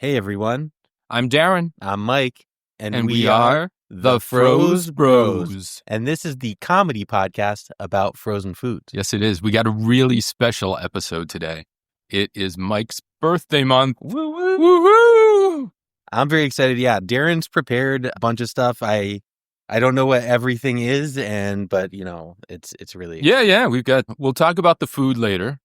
Hey everyone, I'm Darren. I'm Mike, And we are the Froze Bros. And this is the comedy podcast about frozen foods. Yes, it is. We got a really special episode today. It is Mike's birthday month. Woo woo! Woo woo! I'm very excited. Yeah, Darren's prepared a bunch of stuff. I don't know what everything is, but it's really Yeah. We'll talk about the food later,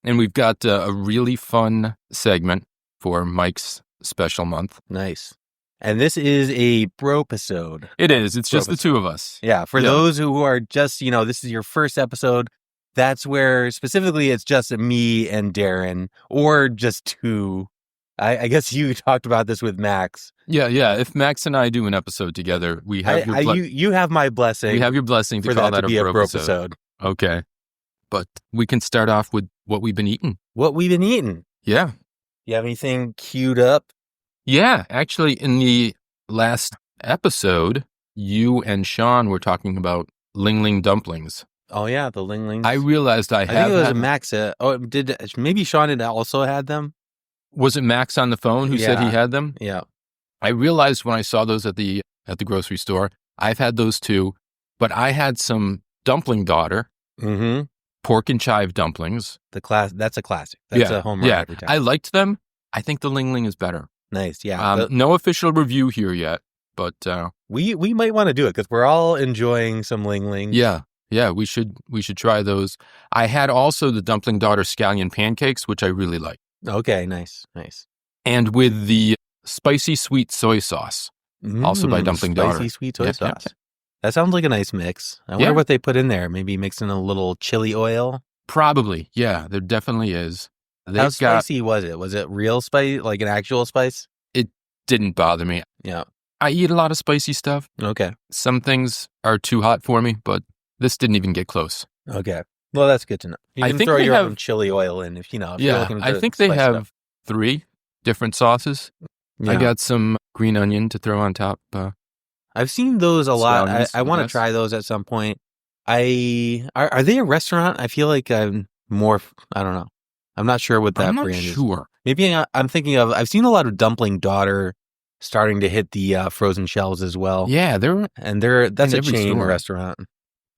and we've got a really fun segment for Mike's special month. Nice. And this is a bropisode. It is. It's just the two of us. Yeah. For those who are just, this is your first episode. That's where specifically it's just me and Darren, or just two. I guess you talked about this with Max. Yeah. If Max and I do an episode together, we have you have my blessing. We have your blessing to call that a bropisode. Okay. But we can start off with what we've been eating. What we've been eating. Yeah. You have anything queued up? Yeah. Actually, in the last episode, you and Sean were talking about Ling Ling dumplings. Oh, yeah. The Ling Lings. I realized I think it was Max. Maybe Sean had also had them? Was it Max on the phone who said he had them? Yeah. I realized when I saw those at the grocery store, I've had those too, but I had some dumpling daughter, pork and chive dumplings. That's a classic. That's a home run every time. I liked them. I think the Ling Ling is better. Nice, yeah. No official review here yet, but we might want to do it because we're all enjoying some Ling Lings. Yeah. We should try those. I had also the dumpling daughter scallion pancakes, which I really like. Okay, nice. And with the spicy sweet soy sauce, also by Dumpling Daughter. Spicy sweet soy sauce. Yeah. That sounds like a nice mix. I wonder what they put in there. Maybe mix in a little chili oil? Probably, yeah. There definitely is. How spicy was it? Was it real spice, like an actual spice? It didn't bother me. Yeah. I eat a lot of spicy stuff. Okay. Some things are too hot for me, but this didn't even get close. Okay. Well, that's good to know. You can throw your own chili oil in if you're looking I think they have stuff. 3 different sauces. Yeah. I got some green onion to throw on top. I've seen those a lot. I want to try those at some point. Are they a restaurant? I feel like I'm more, I don't know. I'm not sure what that brand is. I'm not sure. Maybe I'm thinking of, I've seen a lot of Dumpling Daughter starting to hit the frozen shelves as well. Yeah, that's a chain restaurant.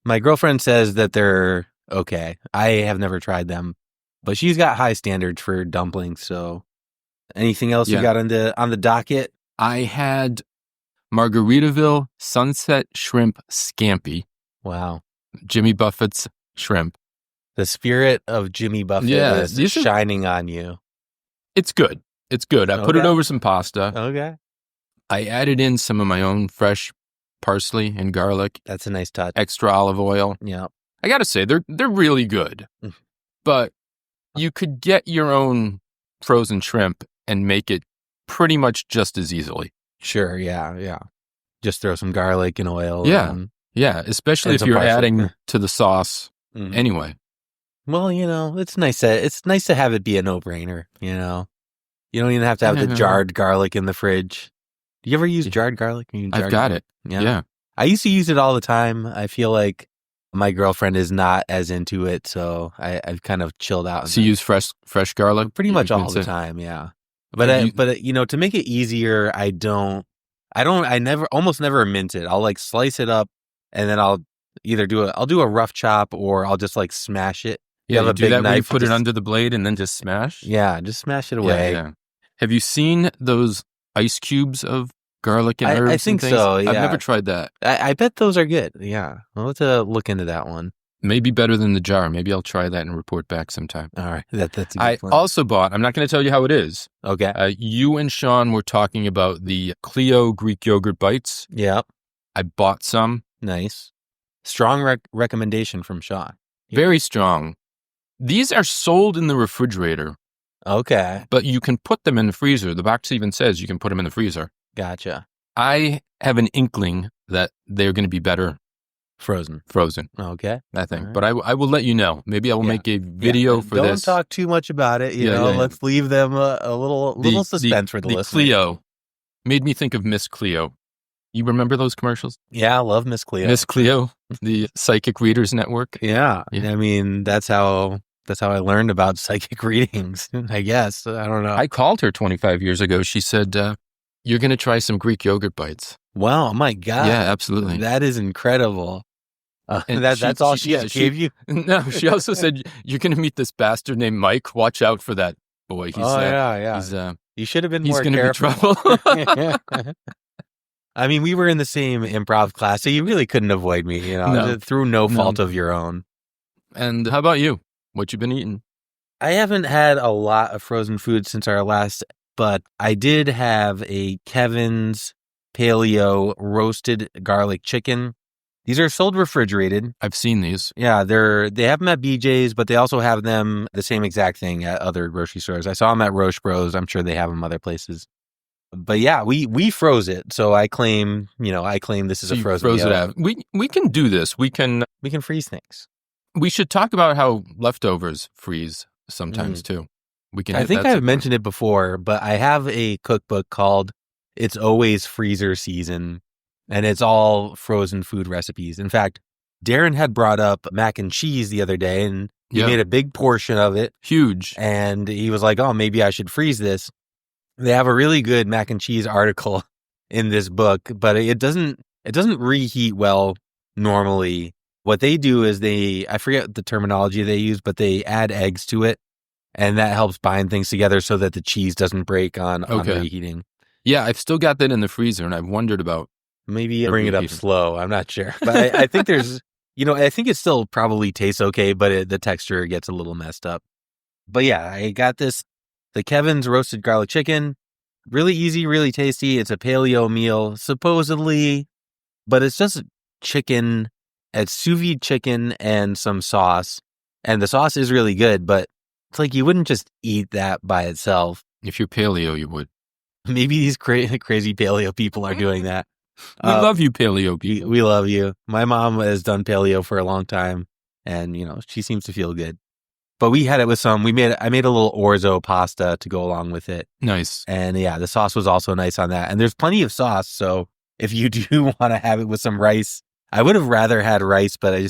My girlfriend says that they're okay. I have never tried them, but she's got high standards for dumplings. So anything else you got on the docket? I had Margaritaville Sunset Shrimp Scampi. Wow. Jimmy Buffett's shrimp. The spirit of Jimmy Buffett is shining on you. It's good. I put it over some pasta. Okay. I added in some of my own fresh parsley and garlic. That's a nice touch. Extra olive oil. Yeah. I got to say, they're really good. But you could get your own frozen shrimp and make it pretty much just as easily. Sure, yeah. Just throw some garlic and oil. Yeah, especially if you're adding to the sauce anyway. Well, it's nice to have it be a no-brainer, You don't even have to have the jarred garlic in the fridge. Do you ever use jarred garlic? I've got it. Yeah. I used to use it all the time. I feel like my girlfriend is not as into it, so I've kind of chilled out. So you use fresh garlic? Pretty much all the time, yeah. But to make it easier, I almost never mince it. I'll like slice it up, and then I'll either do a rough chop, or I'll just like smash it. Yeah, you do that when you put it under the blade and then just smash? Yeah, just smash it away. Yeah. Have you seen those ice cubes of garlic and herbs? I think so, yeah. I've never tried that. I bet those are good, yeah. I'll have to look into that one. Maybe better than the jar. Maybe I'll try that and report back sometime. All right, that's a good plan. Also bought, I'm not going to tell you how it is. Okay. You and Sean were talking about the Clio Greek yogurt bites. Yep. I bought some. Nice. Strong recommendation from Sean. Very strong. These are sold in the refrigerator. Okay. But you can put them in the freezer. The box even says you can put them in the freezer. Gotcha. I have an inkling that they're going to be better frozen. Okay. I think. Right. But I will let you know. Maybe I will make a video for this. Don't talk too much about it. Let's leave them a little suspense for the listener. Cleo made me think of Miss Cleo. You remember those commercials? Yeah, I love Miss Cleo. Miss Cleo, the Psychic Readers Network. Yeah. I mean, that's how That's how I learned about psychic readings, I guess. I don't know. I called her 25 years ago. She said, you're going to try some Greek yogurt bites. Wow, my God. Yeah, absolutely. That is incredible. That's all she gave you? No, she also said, you're going to meet this bastard named Mike. Watch out for that boy. Yeah. You should have been more careful. He's going to be trouble. I mean, we were in the same improv class, so you really couldn't avoid me, through no fault of your own. And how about you? What you been eating? I haven't had a lot of frozen food since our last, but I did have a Kevin's Paleo roasted garlic chicken. These are sold refrigerated. I've seen these. Yeah, they have them at BJ's, but they also have them the same exact thing at other grocery stores. I saw them at Roche Bros. I'm sure they have them other places. But yeah, we froze it. So I claim this is a frozen meal. It out. We can do this. We can freeze things. We should talk about how leftovers freeze sometimes too. I think I've mentioned it before, but I have a cookbook called It's Always Freezer Season, and it's all frozen food recipes. In fact, Darren had brought up mac and cheese the other day, and he made a big portion of it. Huge. And he was like, oh, maybe I should freeze this. They have a really good mac and cheese article in this book, but it doesn't reheat well normally. What they do is I forget the terminology they use, but they add eggs to it, and that helps bind things together so that the cheese doesn't break on reheating. Yeah, I've still got that in the freezer, and I've wondered about maybe bring it up slow. I'm not sure, but I think there's, I think it still probably tastes okay, but the texture gets a little messed up. But yeah, I got the Kevin's roasted garlic chicken. Really easy, really tasty. It's a paleo meal, supposedly, but it's just chicken. It's sous vide chicken and some sauce. And the sauce is really good, but it's like you wouldn't just eat that by itself. If you're paleo, you would. Maybe these crazy paleo people are doing that. We love you, paleo people. We love you. My mom has done paleo for a long time, and, she seems to feel good. But we had it with I made a little orzo pasta to go along with it. Nice. And yeah, the sauce was also nice on that. And there's plenty of sauce, so if you do want to have it with some rice, I would have rather had rice, but I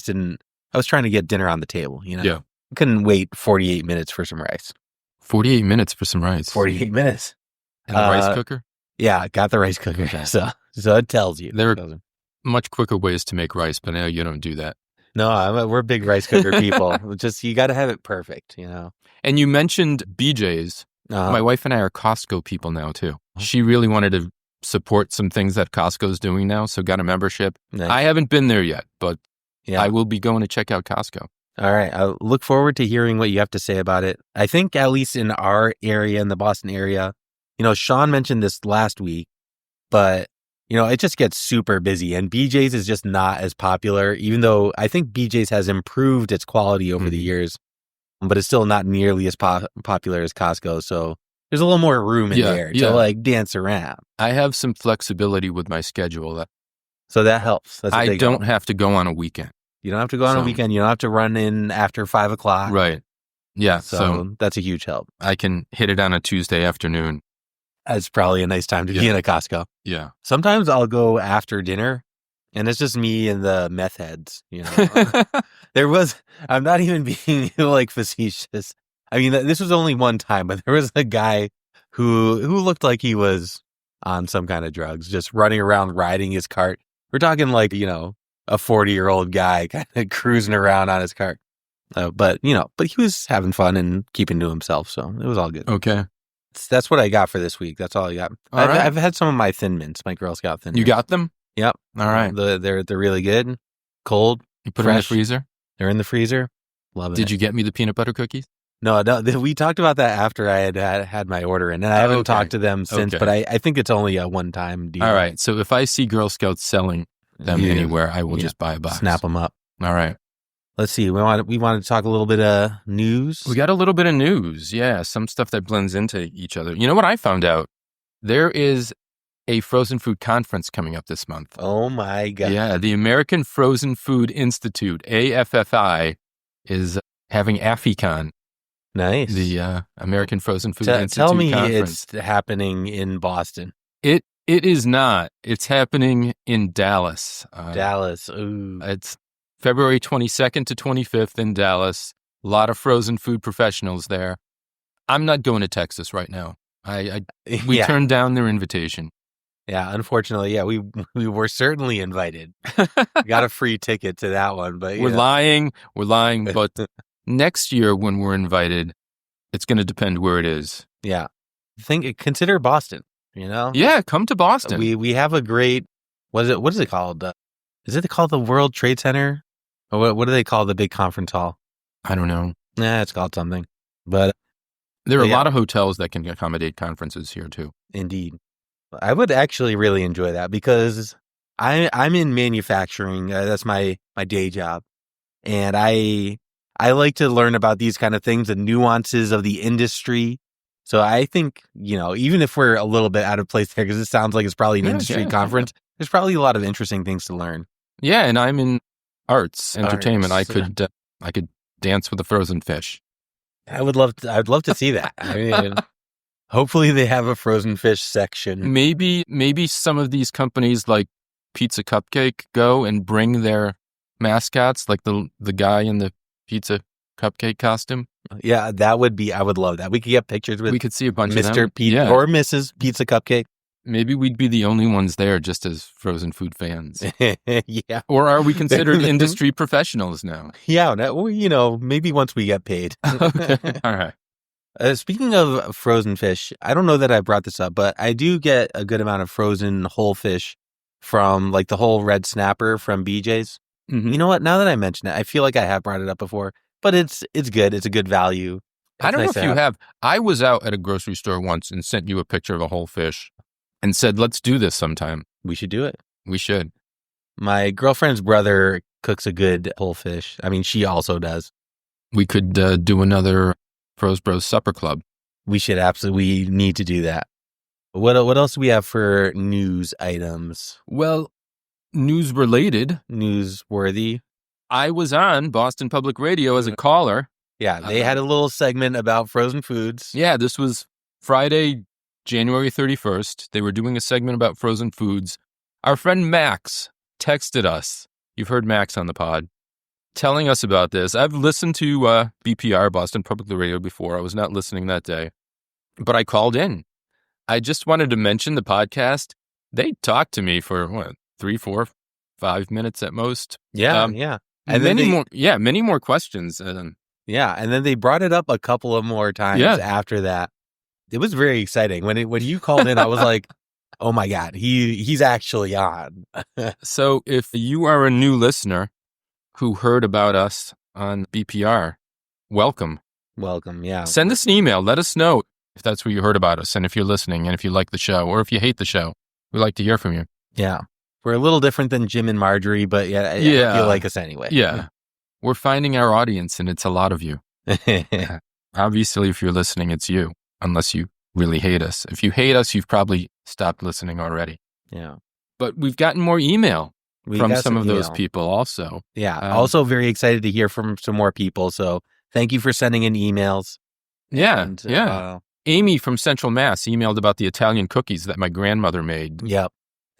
was trying to get dinner on the table, Yeah. I couldn't wait 48 minutes for some rice. 48 minutes for some rice. 48 minutes. And the rice cooker? Yeah, got the rice cooker. So it tells you. There are much quicker ways to make rice, but now you don't do that. No, we're big rice cooker people. Just, you got to have it perfect, And you mentioned BJ's. My wife and I are Costco people now, too. She really wanted to support some things that Costco's doing now, so got a membership. Nice. I haven't been there yet, but I will be going to check out Costco. All right. I look forward to hearing what you have to say about it. I think at least in our area, in the Boston area, Sean mentioned this last week, but, it just gets super busy, and BJ's is just not as popular, even though I think BJ's has improved its quality over the years, but it's still not nearly as popular as Costco. So there's a little more room in there to dance around. I have some flexibility with my schedule. So that helps. I don't have to go on a weekend. You don't have to go on a weekend. You don't have to run in after 5 o'clock. Right. Yeah. So that's a huge help. I can hit it on a Tuesday afternoon. That's probably a nice time to be in a Costco. Yeah. Sometimes I'll go after dinner, and it's just me and the meth heads, I'm not even being facetious. I mean, this was only one time, but there was a guy who looked like he was on some kind of drugs, just running around riding his cart. We're talking a 40-year-old guy kind of cruising around on his cart. But he was having fun and keeping to himself, so it was all good. Okay. That's what I got for this week. That's all I got. I've had some of my Thin Mints, my Girl Scout Thin Mints. You got them? Yep. All right. They're really good. Cold. You put them in the freezer? They're in the freezer. Love it. Did you get me the peanut butter cookies? No, we talked about that after I had my order in, and I haven't talked to them since, but I think it's only a one-time deal. All right. So if I see Girl Scouts selling them anywhere, I will just buy a box. Snap them up. All right. Let's see. We wanted to talk a little bit of news. We got a little bit of news. Yeah, some stuff that blends into each other. You know what I found out? There is a frozen food conference coming up this month. Oh my God. Yeah, the American Frozen Food Institute, AFFI, is having AFICON. Nice. The American Frozen Food Institute Tell me conference. It's happening in Boston. It is not. It's happening in Dallas. Dallas. Ooh. It's February 22nd to 25th in Dallas. A lot of frozen food professionals there. I'm not going to Texas right now. We turned down their invitation. Yeah, unfortunately, we were certainly invited. Got a free ticket to that one, but we're lying. But next year when we're invited, it's going to depend where it is. Yeah, consider Boston. Yeah, come to Boston. We have a great what is it called? Is it called the World Trade Center? Or what do they call the big conference hall? I don't know. Nah, it's called something. But there are a lot of hotels that can accommodate conferences here too. Indeed. I would actually really enjoy that because I'm in manufacturing. That's my day job. And I like to learn about these kind of things, the nuances of the industry. So I think, even if we're a little bit out of place there, because it sounds like it's probably an industry conference, there's probably a lot of interesting things to learn. Yeah, and I'm in arts, entertainment. I could dance with a frozen fish. I'd love to see that. I mean, hopefully they have a frozen fish section. Maybe some of these companies like Pizza Cupcake go and bring their mascots, like the guy in the Pizza Cupcake costume. Yeah, I would love that. We could get pictures with. We could see a bunch of them. Mr. Pizza or Mrs. Pizza Cupcake. Maybe we'd be the only ones there just as frozen food fans. Yeah. Or are we considered industry professionals now? Yeah, maybe once we get paid. Okay. All right. Speaking of frozen fish, I don't know that I brought this up, but I do get a good amount of frozen whole fish from like the whole red snapper from BJ's. Mm-hmm. You know what? Now that I mention it, I feel like I have brought it up before, but it's good. It's a good value. I don't know if you have. I was out at a grocery store once and sent you a picture of a whole fish and said, let's do this sometime. We should do it. We should. My girlfriend's brother cooks a good whole fish. I mean, she also does. We could do another Pros Bros Supper Club. We need to do that. What else do we have for news items? Well, news-related. Newsworthy. I was on Boston Public Radio as a caller. Yeah, they had a little segment about frozen foods. Yeah, this was Friday, January 31st. They were doing a segment about frozen foods. Our friend Max texted us. You've heard Max on the pod, telling us about this. I've listened to BPR, Boston Public Radio, before. I was not listening that day, but I called in. I just wanted to mention the podcast. They talked to me for 3, 4, 5 minutes at most. Yeah. And many more questions. Yeah, and then they brought it up a couple of more times after that. It was very exciting. When you called in, I was like, oh my God, he's actually on. So if you are a new listener who heard about us on BPR, welcome. Welcome, yeah. Send us an email. Let us know if that's where you heard about us and if you're listening and if you like the show or if you hate the show. We'd like to hear from you. Yeah. We're a little different than Jim and Marjorie, but you like us anyway. Yeah. We're finding our audience, and it's a lot of you. Obviously, if you're listening, it's you, unless you really hate us. If you hate us, you've probably stopped listening already. Yeah. But we've gotten more email from some of those people also. Yeah. Also very excited to hear from some more people. So thank you for sending in emails. Yeah. Amy from Central Mass emailed about the Italian cookies that my grandmother made. Yep.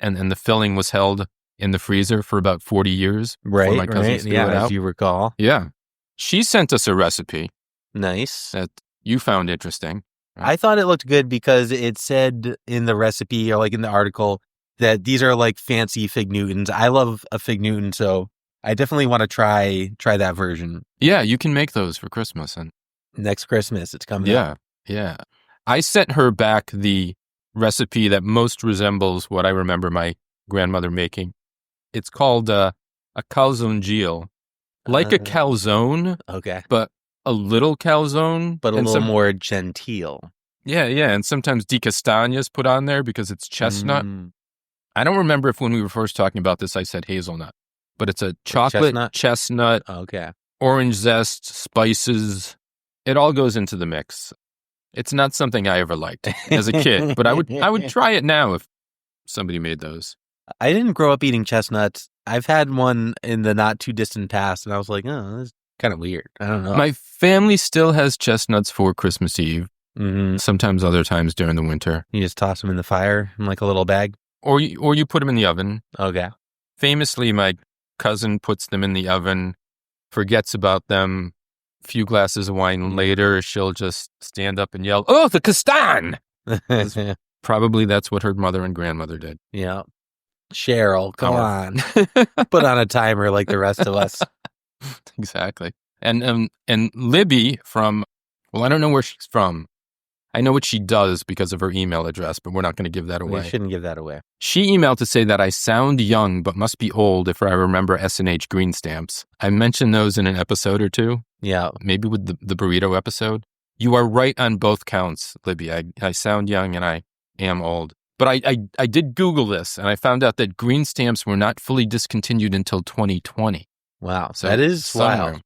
And the filling was held in the freezer for about 40 years before my cousins threw it out. As you recall. Yeah. She sent us a recipe. Nice. That you found interesting. I thought it looked good because it said in the recipe or like in the article that these are like fancy fig Newtons. I love a fig Newton, so I definitely want to try that version. Yeah, you can make those for Christmas. And next Christmas, it's coming up. Yeah. I sent her back the recipe that most resembles what I remember my grandmother making. It's called a calzone, like a calzone, okay, but a little calzone, but a little more genteel. Yeah, and sometimes di castagna's put on there because it's chestnut. I don't remember if when we were first talking about this I said hazelnut, but it's a chocolate chestnut, okay, orange zest, spices. It all goes into the mix. It's not something I ever liked as a kid, but I would try it now if somebody made those. I didn't grow up eating chestnuts. I've had one in the not too distant past, and I was like, oh, this is kind of weird. I don't know. My family still has chestnuts for Christmas Eve. Mm-hmm. Sometimes other times during the winter. You just toss them in the fire in like a little bag? Or you put them in the oven. Okay. Famously, my cousin puts them in the oven, forgets about them, few glasses of wine later, she'll just stand up and yell, "Oh, the Castan!" Probably that's what her mother and grandmother did. Yeah. Cheryl, come on. Put on a timer like the rest of us. Exactly. And Libby from, well, I don't know where she's from. I know what she does because of her email address, but we're not going to give that away. We shouldn't give that away. She emailed to say that I sound young, but must be old if I remember S&H green stamps. I mentioned those in an episode or two. Yeah. Maybe with the burrito episode. You are right on both counts, Libby. I sound young and I am old. But I did Google this, and I found out that green stamps were not fully discontinued until 2020. Wow. So that is wild.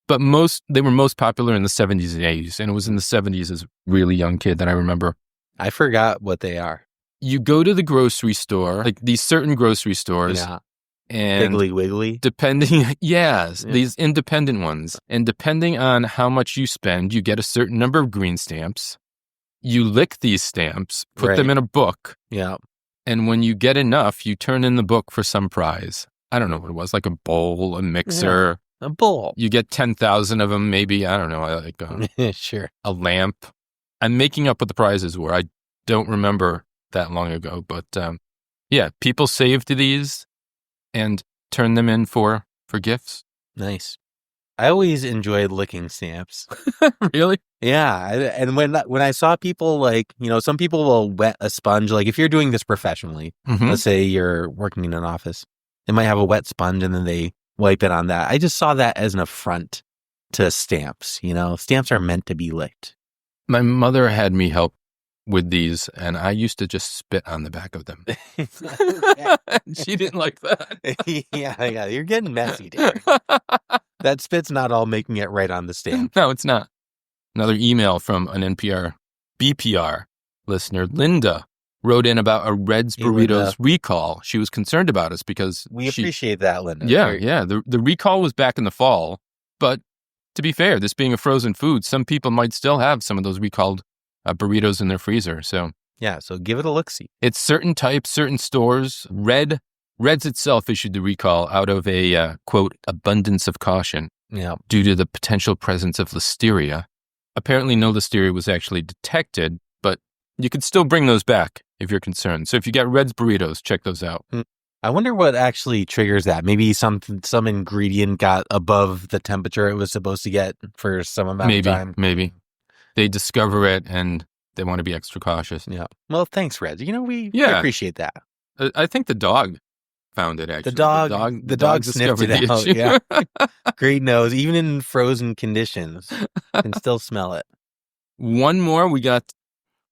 But they were most popular in the 70s and 80s, and it was in the 70s as a really young kid that I remember. I forgot what they are. You go to the grocery store, like these certain grocery stores. Yeah. And Piggly Wiggly? These independent ones. And depending on how much you spend, you get a certain number of green stamps. You lick these stamps, put them in a book. Yeah. And when you get enough, you turn in the book for some prize. I don't know what it was, like a bowl, a mixer. Yeah. A bowl. You get 10,000 of them, maybe. I don't know. Like sure. A lamp. I'm making up what the prizes were. I don't remember that long ago. But yeah, people saved these and turned them in for gifts. Nice. I always enjoyed licking stamps. Really? Yeah. And when I saw people like, some people will wet a sponge. Like if you're doing this professionally, let's say you're working in an office, they might have a wet sponge and then they wipe it on that. I just saw that as an affront to stamps. Stamps are meant to be licked. My mother had me help with these, and I used to just spit on the back of them. She didn't like that. Yeah, you're getting messy, Darren. That spit's not all making it right on the stamp. No, it's not. Another email from an BPR listener, Linda, wrote in about a Red's Burritos recall. She was concerned about us because we appreciate that, Linda. Yeah. The recall was back in the fall, but to be fair, this being a frozen food, some people might still have some of those recalled burritos in their freezer. So yeah, so give it a look-see. It's certain types, certain stores. Red's itself issued the recall out of a quote abundance of caution. Yeah, due to the potential presence of listeria. Apparently, no listeria was actually detected, but you could still bring those back if you're concerned. So if you got Red's Burritos, check those out. I wonder what actually triggers that. Maybe some ingredient got above the temperature it was supposed to get for some amount of time. Maybe. They discover it and they want to be extra cautious. Yeah. Well, thanks, Red. We appreciate that. I think the dog found it, actually. The dog sniffed it out. Yeah. Great nose. Even in frozen conditions, can still smell it. One more. We got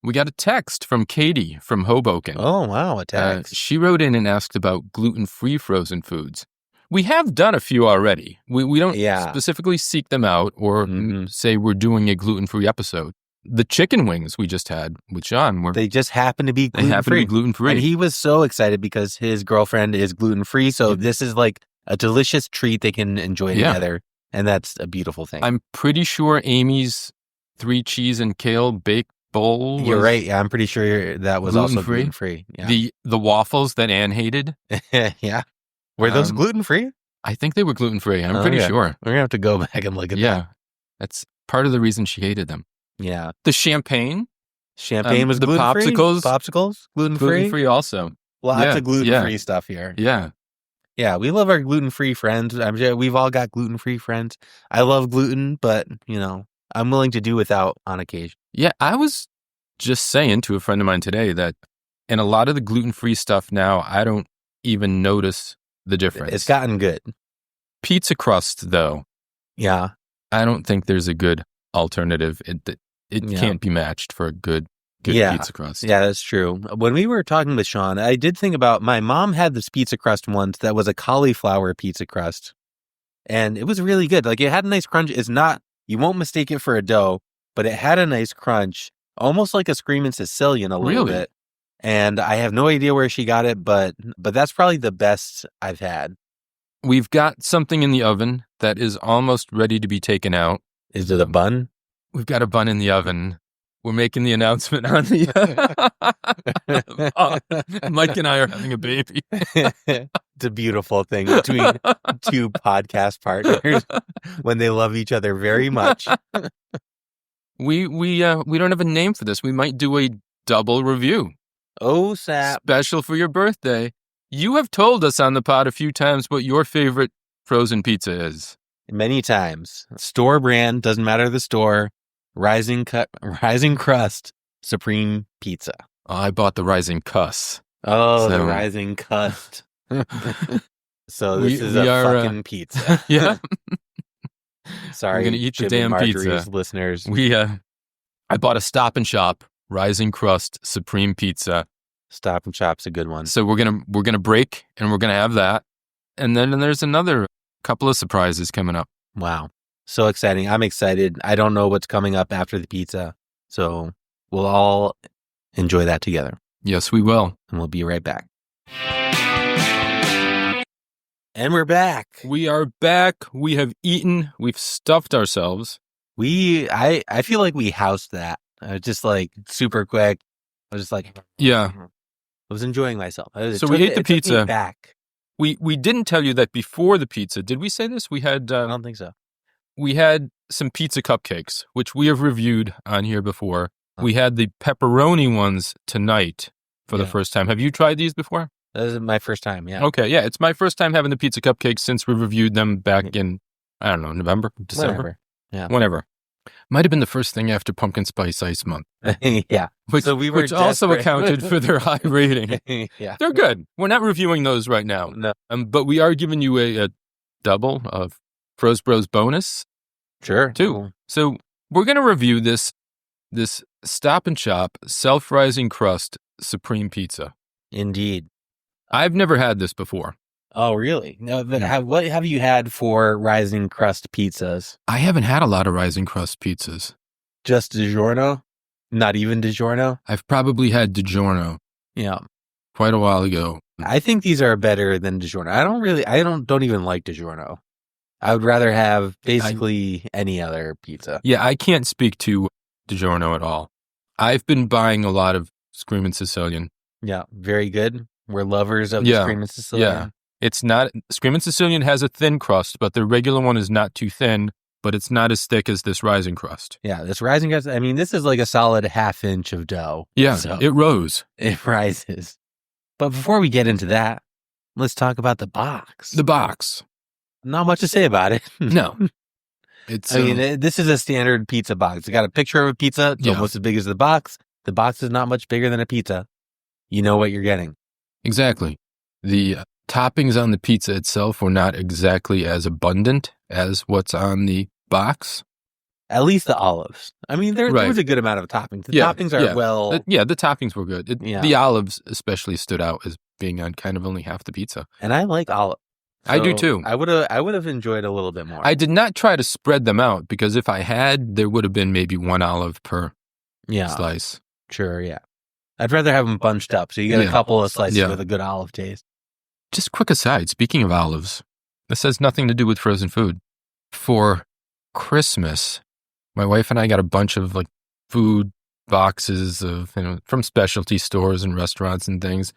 a text from Katie from Hoboken. Oh, wow, a text. She wrote in and asked about gluten-free frozen foods. We have done a few already. We don't specifically seek them out or say we're doing a gluten-free episode. The chicken wings we just had with Sean they just happen to be gluten-free. And he was so excited because his girlfriend is gluten-free. So this is like a delicious treat they can enjoy together. And that's a beautiful thing. I'm pretty sure Amy's 3 cheese and kale baked bowl. You're right. Yeah, I'm pretty sure that was also gluten-free. Yeah. The waffles that Ann hated. Yeah. Were those gluten-free? I think they were gluten-free. I'm pretty sure. We're going to have to go back and look at that. Yeah. That's part of the reason she hated them. Yeah. The champagne. Champagne was the gluten-free? Popsicles. Gluten-free? Gluten-free also. Lots of gluten-free stuff here. Yeah. Yeah, we love our gluten-free friends. I'm sure we've all got gluten-free friends. I love gluten, but, I'm willing to do without on occasion. Yeah, I was just saying to a friend of mine today that in a lot of the gluten-free stuff now, I don't even notice the difference. It's gotten good. Pizza crust, though. Yeah. I don't think there's a good alternative. It can't be matched for a good pizza crust. Yeah, that's true. When we were talking with Sean, I did think about my mom had this pizza crust once that was a cauliflower pizza crust. And it was really good. Like it had a nice crunch. You won't mistake it for a dough, but it had a nice crunch, almost like a Screamin' Sicilian a little bit. And I have no idea where she got it, but that's probably the best I've had. We've got something in the oven that is almost ready to be taken out. Is it a bun? We've got a bun in the oven. we're making the announcement on the Mike and I are having a baby. It's a beautiful thing between two podcast partners when they love each other very much. We don't have a name for this. We might do a double review. Oh, sap. Special for your birthday. You have told us on the pod a few times what your favorite frozen pizza is. Many times. Store brand, doesn't matter the store. Rising Crust Supreme Pizza. Oh, I bought the Rising Cuss. Oh, the Rising Crust. So this is a fucking pizza. Yeah. Sorry, we're gonna eat the damn pizza, listeners. I bought a Stop and Shop Rising Crust Supreme Pizza. Stop and Shop's a good one. So we're gonna break and we're gonna have that, and then there's another couple of surprises coming up. Wow, so exciting! I'm excited. I don't know what's coming up after the pizza, so we'll all enjoy that together. Yes, we will, and we'll be right back. And we're back. We are back. We have eaten. We've stuffed ourselves. I feel like we housed that. Just like super quick. I was just like, yeah. I was enjoying myself. So we ate the pizza. Back. We didn't tell you that before the pizza. Did we say this? We had. I don't think so. We had some pizza cupcakes, which we have reviewed on here before. We had the pepperoni ones tonight for the first time. Have you tried these before? This is my first time, yeah. Okay, yeah. It's my first time having the pizza cupcakes since we reviewed them back in, I don't know, November, December? Whenever. Might have been the first thing after Pumpkin Spice Ice Month. Yeah. Which also accounted for their high rating. Yeah. They're good. We're not reviewing those right now. No. But we are giving you a double of Froze Bros bonus. Sure. Too. Cool. So we're going to review this Stop and Shop Self-Rising Crust Supreme Pizza. Indeed. I've never had this before. Oh, really? No. What have you had for Rising Crust pizzas? I haven't had a lot of Rising Crust pizzas. Just DiGiorno? Not even DiGiorno? I've probably had DiGiorno. Yeah. Quite a while ago. I think these are better than DiGiorno. I don't even like DiGiorno. I would rather have basically any other pizza. Yeah, I can't speak to DiGiorno at all. I've been buying a lot of Screamin' Sicilian. Yeah, very good. We're lovers of the Screamin' Sicilian. Yeah. It's not, Screamin' Sicilian has a thin crust, but the regular one is not too thin, but it's not as thick as this Rising Crust. Yeah, this Rising Crust, I mean, this is like a solid half inch of dough. Yeah, so it rose. It rises. But before we get into that, let's talk about the box. The box. Not much to say about it. No. I mean, this is a standard pizza box. It's got a picture of a pizza. It's almost as big as the box. The box is not much bigger than a pizza. You know what you're getting. Exactly. The toppings on the pizza itself were not exactly as abundant as what's on the box. At least the olives. I mean, there was a good amount of toppings. The toppings are the toppings were good. The olives especially stood out as being on kind of only half the pizza. And I like olives. So I do too. I would have enjoyed a little bit more. I did not try to spread them out because if I had, there would have been maybe one olive per slice. Sure, yeah. I'd rather have them bunched up so you get a couple of slices with a good olive taste. Just quick aside, speaking of olives, this has nothing to do with frozen food. For Christmas, my wife and I got a bunch of like food boxes of from specialty stores and restaurants and things.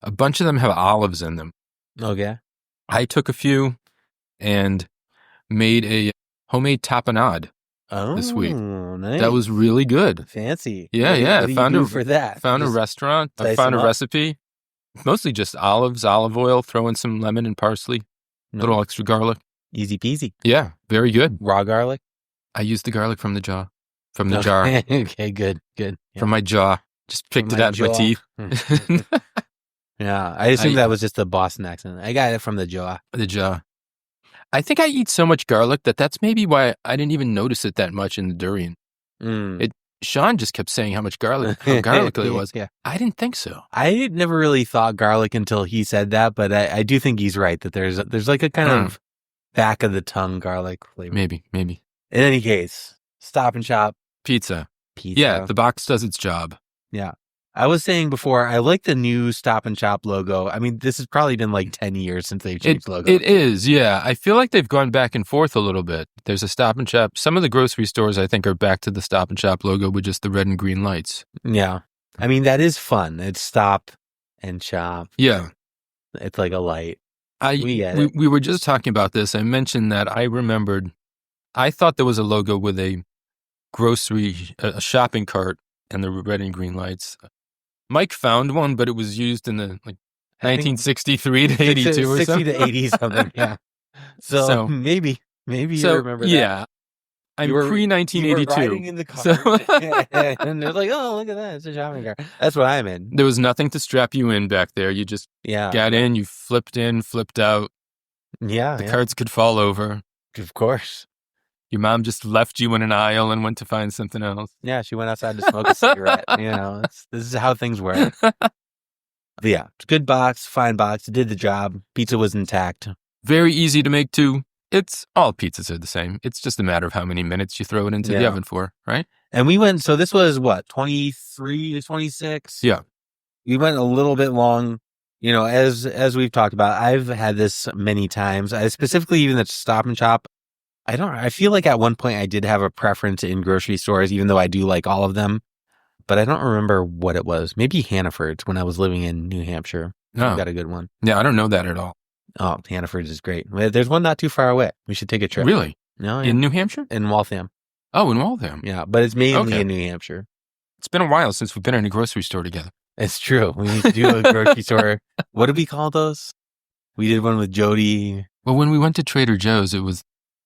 A bunch of them have olives in them. Okay. I took a few and made a homemade tapenade this week. Nice. That was really good. Fancy. Yeah. What do you do for that? Found a restaurant. I found a recipe. Mostly just olives, olive oil, throw in some lemon and parsley, little extra garlic. Easy peasy. Yeah, very good. Raw garlic? I used the garlic from the jar. Jar. Okay, good. Yeah. From my jaw. Just picked it out of my teeth. Yeah, I assume that was just a Boston accent. I got it from the jaw. The jaw. I think I eat so much garlic that's maybe why I didn't even notice it that much in the durian. Sean just kept saying how garlicky it was. Yeah. I didn't think so. I never really thought garlic until he said that, but I do think he's right that there's like a kind of back of the tongue garlic flavor. Maybe. In any case, Stop and Shop pizza. Yeah, the box does its job. Yeah. I was saying before, I like the new Stop and Shop logo. I mean, this has probably been like 10 years since they've changed logo. It is, yeah. I feel like they've gone back and forth a little bit. There's a Stop and Shop. Some of the grocery stores, I think, are back to the Stop and Shop logo with just the red and green lights. Yeah. I mean, that is fun. It's Stop and Shop. Yeah. It's like a light. We were just talking about this. I mentioned that I thought there was a logo with a a shopping cart and the red and green lights. Mike found one, but it was used in the 1963 to 82 or 60 something. to 80 something, yeah. So maybe you remember that. Yeah. I'm pre-1982. You were riding in the car, and they're like, oh, look at that. It's a shopping cart. That's what I'm in. There was nothing to strap you in back there. You just got in, you flipped in, flipped out. Yeah. The carts could fall over. Of course. Your mom just left you in an aisle and went to find something else. Yeah, she went outside to smoke a cigarette. This is how things work. But yeah, good box, fine box. It did the job. Pizza was intact. Very easy to make too. All pizzas are the same. It's just a matter of how many minutes you throw it into the oven for, right? And we went, so this was what, 23 to 26? Yeah. We went a little bit long. As we've talked about, I've had this many times. Specifically even the Stop and Shop. I feel like at one point I did have a preference in grocery stores, even though I do like all of them, but I don't remember what it was. Maybe Hannaford's when I was living in New Hampshire. Oh. Got a good one. Yeah, I don't know that at all. Oh, Hannaford's is great. There's one not too far away. We should take a trip. Really? No, yeah. In New Hampshire? In Waltham. Oh, in Waltham. Yeah, but it's mainly in New Hampshire. It's been a while since we've been in a grocery store together. It's true. We need to do a grocery store. What did we call those? We did one with Jody. Well, when we went to Trader Joe's, it was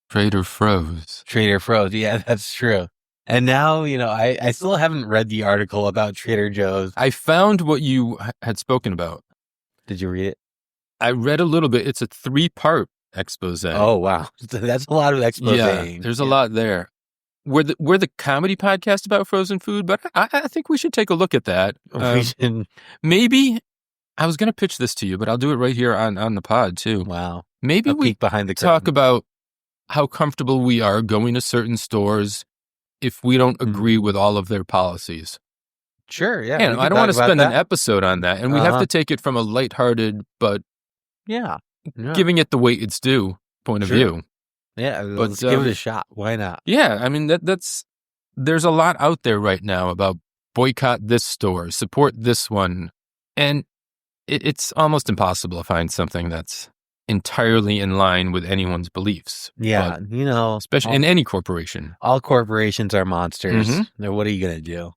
Trader Froze. Trader Froze. Yeah, that's true. And now, I still haven't read the article about Trader Joe's. I found what you had spoken about. Did you read it? I read a little bit. It's a 3-part expose. Oh, wow. That's a lot of expose. Yeah, there's a lot there. We're the comedy podcast about frozen food, but I think we should take a look at that. Maybe, I was going to pitch this to you, but I'll do it right here on the pod too. Wow. Maybe we behind the talk about how comfortable we are going to certain stores if we don't agree with all of their policies. Sure, yeah. And I don't want to spend an episode on that, and we have to take it from a lighthearted, but giving it the weight it's due point of view. Yeah, let's give it a shot. Why not? Yeah, I mean, there's a lot out there right now about boycott this store, support this one, and it's almost impossible to find something that's entirely in line with anyone's beliefs. Yeah, especially in any corporation. All corporations are monsters. Mm-hmm. What are you going to do?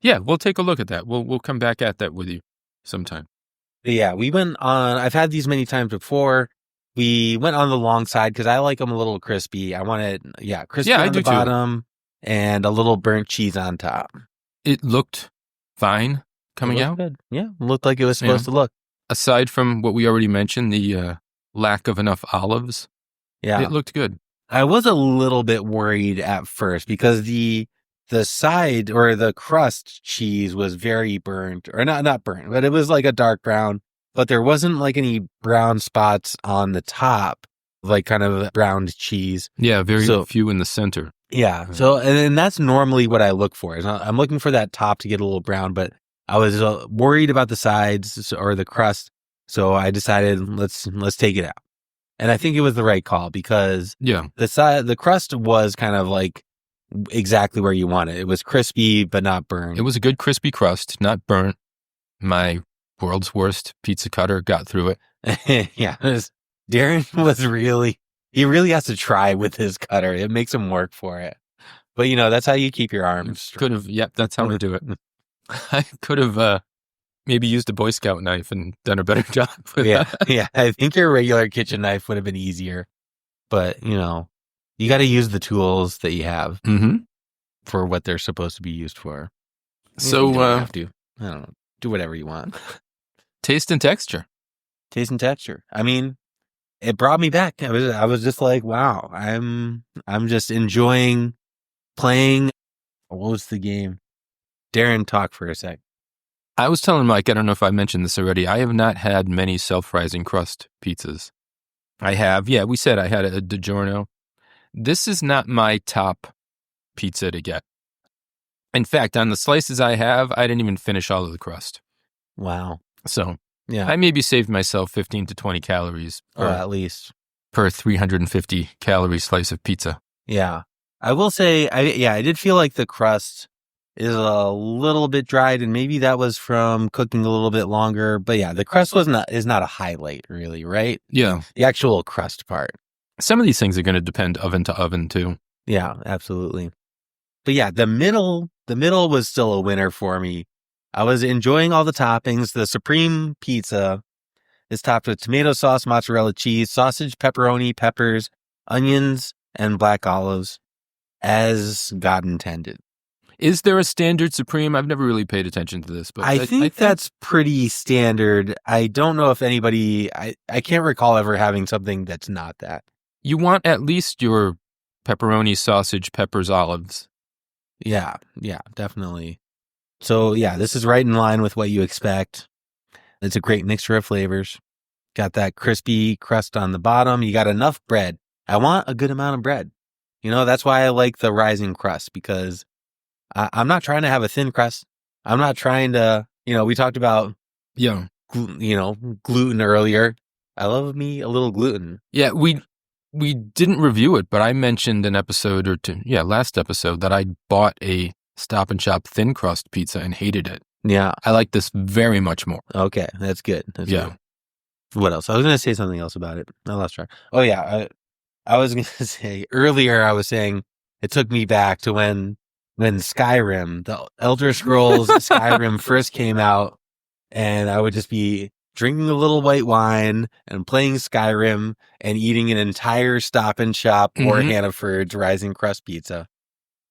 Yeah, we'll take a look at that. We'll come back at that with you sometime. Yeah, we went on, I've had these many times before. We went on the long side because I like them a little crispy. I want it, crispy on the bottom and a little burnt cheese on top. It looked fine coming out. Good. Yeah, looked like it was supposed to look. Aside from what we already mentioned, the lack of enough olives, it looked good. I was a little bit worried at first because the side or the crust cheese was very burnt, or not burnt, but it was like a dark brown, but there wasn't like any brown spots on the top, like kind of browned cheese. Yeah, very few in the center. Yeah. So, and that's normally what I look for. I'm looking for that top to get a little brown, but I was worried about the sides or the crust. So I decided let's take it out. And I think it was the right call because the crust was kind of like exactly where you want it. It was crispy, but not burnt. It was a good crispy crust, not burnt. My world's worst pizza cutter got through it. Yeah. Darren he really has to try with his cutter. It makes him work for it. But that's how you keep your arms. That's how we do it. I could have maybe used a Boy Scout knife and done a better job with that. Yeah. I think your regular kitchen knife would have been easier. But, you got to use the tools that you have for what they're supposed to be used for. So, you don't have to. I don't know. Do whatever you want. Taste and texture. I mean, it brought me back. I was just like, wow, I'm just enjoying playing. What was the game? Darren, talk for a sec. I was telling Mike, I don't know if I mentioned this already, I have not had many self-rising crust pizzas. I have, we said I had a DiGiorno. This is not my top pizza to get. In fact, on the slices I have, I didn't even finish all of the crust. Wow. So I maybe saved myself 15 to 20 calories at least per 350 calorie slice of pizza. Yeah. I will say, I did feel like the crust is a little bit dried, and maybe that was from cooking a little bit longer. But yeah, the crust is not a highlight, really, right? Yeah. The actual crust part. Some of these things are going to depend oven to oven, too. Yeah, absolutely. But yeah, the middle was still a winner for me. I was enjoying all the toppings. The Supreme Pizza is topped with tomato sauce, mozzarella cheese, sausage, pepperoni, peppers, onions, and black olives, as God intended. Is there a standard Supreme? I've never really paid attention to this, but I think that's pretty standard. I don't know if anybody, I can't recall ever having something that's not that. You want at least your pepperoni, sausage, peppers, olives. Yeah, definitely. So yeah, this is right in line with what you expect. It's a great mixture of flavors. Got that crispy crust on the bottom. You got enough bread. I want a good amount of bread. That's why I like the rising crust, because I'm not trying to have a thin crust. I'm not trying to, we talked about, gluten earlier. I love me a little gluten. Yeah, we didn't review it, but I mentioned an episode or two, last episode, that I bought a Stop and Shop thin crust pizza and hated it. Yeah. I like this very much more. Okay, that's good. Good. What else? I was going to say something else about it. I lost track. Oh, yeah. I was going to say earlier, I was saying it took me back to when Skyrim, the Elder Scrolls Skyrim first came out, and I would just be drinking a little white wine and playing Skyrim and eating an entire Stop and Shop or Hannaford's Rising Crust pizza.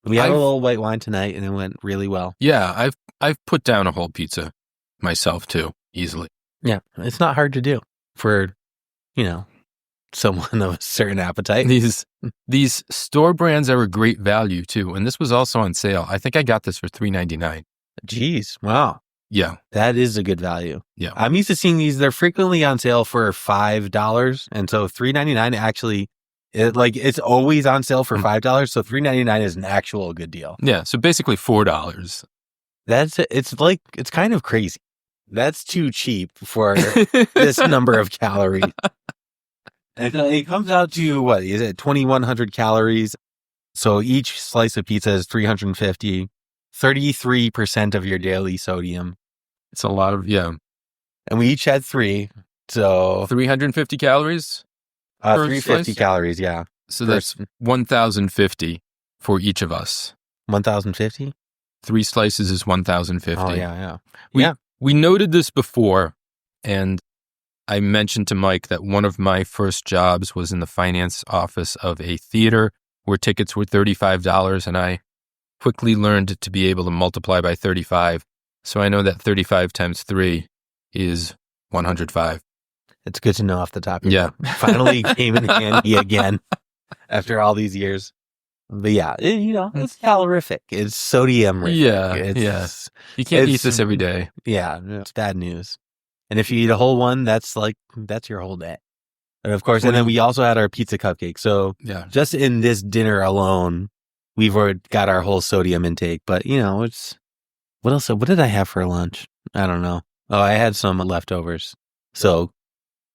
We had a little white wine tonight, and it went really well. Yeah, I've put down a whole pizza myself too, easily. Yeah, it's not hard to do for, someone of a certain appetite. These store brands are a great value too, and this was also on sale. I think I got this for $3.99. Jeez, wow. Yeah, that is a good value. Yeah, I'm used to seeing these. They're frequently on sale for $5, and so $3.99 actually. It's always on sale for $5, so $3.99 is an actual good deal. Yeah, so basically $4. It's kind of crazy. That's too cheap for this number of calories. And it comes out to, what is it, 2,100 calories. So each slice of pizza is 350, 33% of your daily sodium. It's a lot of, And we each had 3, so 350 calories. 350 calories, yeah. So that's 1,050 for each of us. 1,050? 3 slices is 1,050. Oh, yeah. We noted this before, and I mentioned to Mike that one of my first jobs was in the finance office of a theater where tickets were $35, and I quickly learned to be able to multiply by 35. So I know that 35 times 3 is 105. It's good to know off the top of your head. Finally came in handy again after all these years. But yeah, it's calorific. It's sodium-rich. Yeah. You can't eat this every day. Yeah, it's bad news. And if you eat a whole one, that's your whole day. And of course, and then we also had our pizza cupcake. So just in this dinner alone, we've already got our whole sodium intake. But, it's, what else? What did I have for lunch? I don't know. Oh, I had some leftovers. So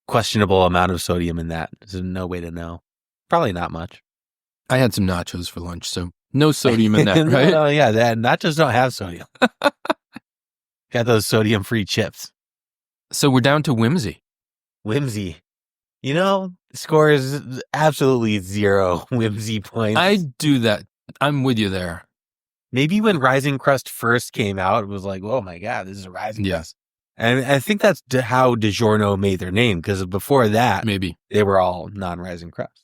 questionable amount of sodium in that. There's no way to know. Probably not much. I had some nachos for lunch, so no sodium in that, right? Oh, yeah, nachos don't have sodium. Got those sodium-free chips. So we're down to Whimsy. Whimsy. Score is absolutely 0 Whimsy points. I do that. I'm with you there. Maybe when Rising Crust first came out, it was like, oh my God, this is a Rising Crust. And I think that's how DiGiorno made their name, because before that, maybe they were all non-Rising Crusts.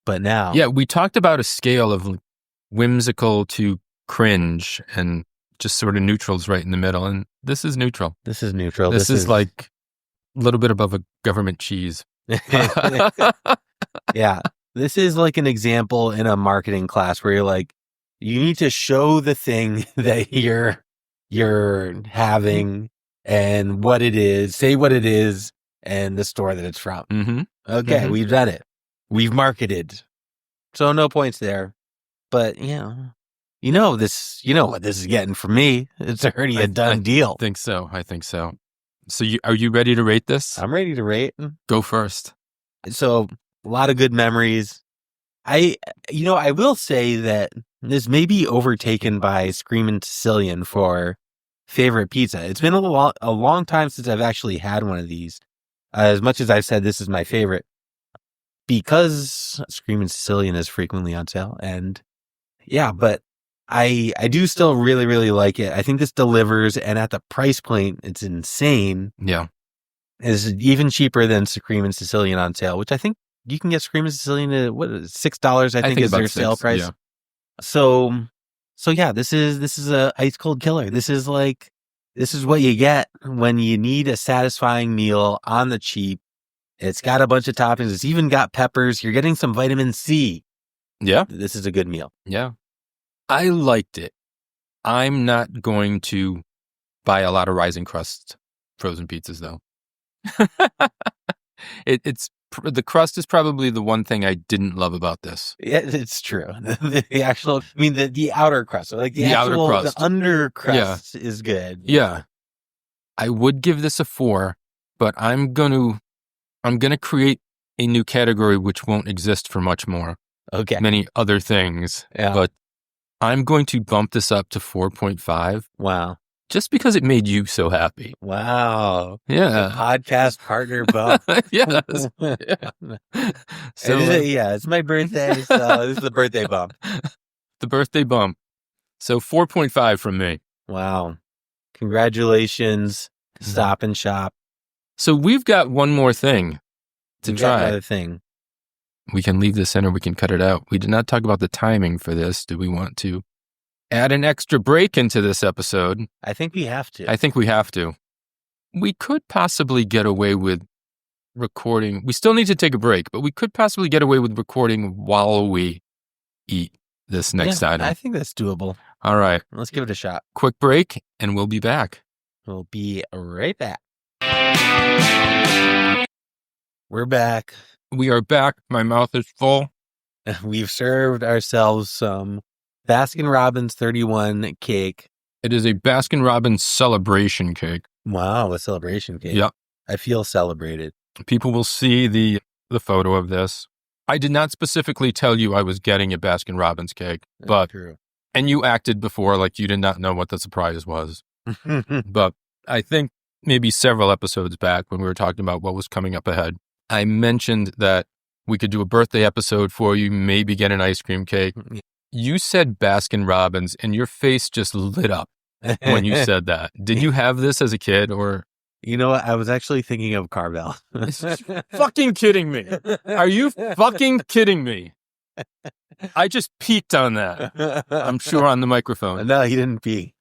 But now... Yeah, we talked about a scale of whimsical to cringe and just sort of neutrals right in the middle. And this is neutral. This is neutral. This is like a little bit above a government cheese. Yeah. This is like an example in a marketing class where you're like, you need to show the thing that you're having and what it is, say what it is, and the store that it's from. Mm-hmm. Okay, we've done it. We've marketed. So no points there. But, you know what this is getting from me. It's already a done deal. I think so. So are you ready to rate this? I'm ready to rate. Go first. So a lot of good memories. I will say that this may be overtaken by Screamin' Sicilian for favorite pizza. It's been a long time since I've actually had one of these. As much as I've said this is my favorite, because Screamin' Sicilian is frequently on sale, and yeah, but I do still really, really like it. I think this delivers, and at the price point, it's insane. Yeah. It's even cheaper than Screamin' Sicilian on sale, which I think you can get Screamin' Sicilian at $6, I think is their sale price. Yeah. So yeah, this is a ice cold killer. This is what you get when you need a satisfying meal on the cheap. It's got a bunch of toppings. It's even got peppers. You're getting some vitamin C. Yeah. This is a good meal. Yeah. I liked it. I'm not going to buy a lot of Rising Crust frozen pizzas, though. The crust is probably the one thing I didn't love about this. Yeah, it's true. The outer crust, like the outer crust. The under crust is good. Yeah. I would give this a 4, but I'm gonna create a new category which won't exist for much more. Okay. Many other things. Yeah. But I'm going to bump this up to 4.5. Wow. Just because it made you so happy. Wow. Yeah. The podcast partner bump. Yes. Yeah. So, it's my birthday, so this is the birthday bump. The birthday bump. So 4.5 from me. Wow. Congratulations. Stop and Shop. So we've got one more thing to try. Another thing. We can leave this in or we can cut it out. We did not talk about the timing for this. Do we want to add an extra break into this episode? I think we have to. We could possibly get away with recording. We still need to take a break, but we could possibly get away with recording while we eat this next item. I think that's doable. All right. Let's give it a shot. Quick break, and we'll be back. We'll be right back. We're back. We are back. My mouth is full. We've served ourselves some Baskin-Robbins 31 cake. It is a Baskin-Robbins celebration cake. Wow, a celebration cake. Yep. I feel celebrated. People will see the photo of this. I did not specifically tell you I was getting a Baskin-Robbins cake, but true. And you acted before like you did not know what the surprise was. But I think maybe several episodes back when we were talking about what was coming up ahead, I mentioned that we could do a birthday episode for you, maybe get an ice cream cake. You said Baskin-Robbins, and your face just lit up when you said that. Did you have this as a kid, or? You know what? I was actually thinking of Carvel. Fucking kidding me. Are you fucking kidding me? I just peeked on that. I'm sure on the microphone. No, he didn't peek.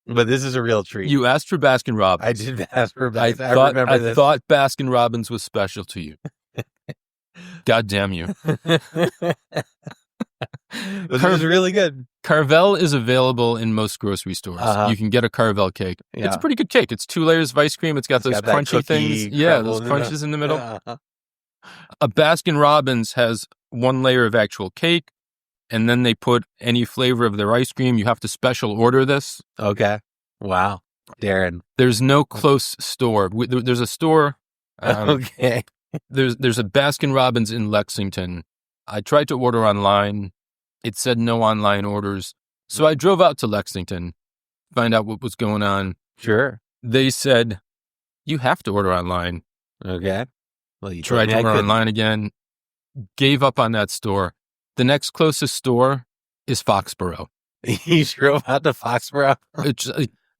But this is a real treat. You asked for Baskin-Robbins. I did ask for Baskin. I thought Baskin-Robbins was special to you. God damn you. This is really good. Carvel is available in most grocery stores. You can get a Carvel cake. Yeah. It's a pretty good cake. It's 2 layers of ice cream. It's got those crunchy things. Yeah, those crunches in the middle. A Baskin-Robbins has 1 layer of actual cake, and then they put any flavor of their ice cream. You have to special order this. Okay. Wow. Darren. There's no close store. There's a store. Okay. There's a Baskin-Robbins in Lexington. I tried to order online. It said no online orders. So I drove out to Lexington, find out what was going on. Sure. They said, you have to order online. Okay. Well, you tried to order online again. Gave up on that store. The next closest store is Foxborough. You drove out to Foxborough? It's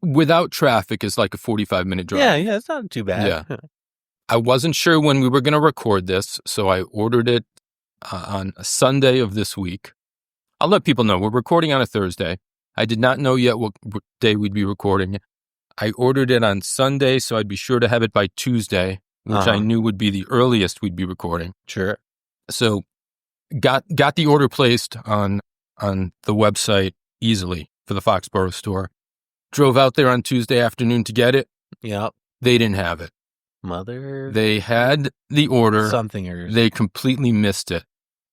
without traffic, it's like a 45-minute drive. Yeah, it's not too bad. Yeah. I wasn't sure when we were going to record this, so I ordered it on a Sunday of this week. I'll let people know. We're recording on a Thursday. I did not know yet what day we'd be recording. I ordered it on Sunday, so I'd be sure to have it by Tuesday, which I knew would be the earliest we'd be recording. Sure. So got the order placed on the website easily for the Foxborough store. Drove out there on Tuesday afternoon to get it. Yep. They didn't have it. Mother. They had the order. Something or they completely missed it.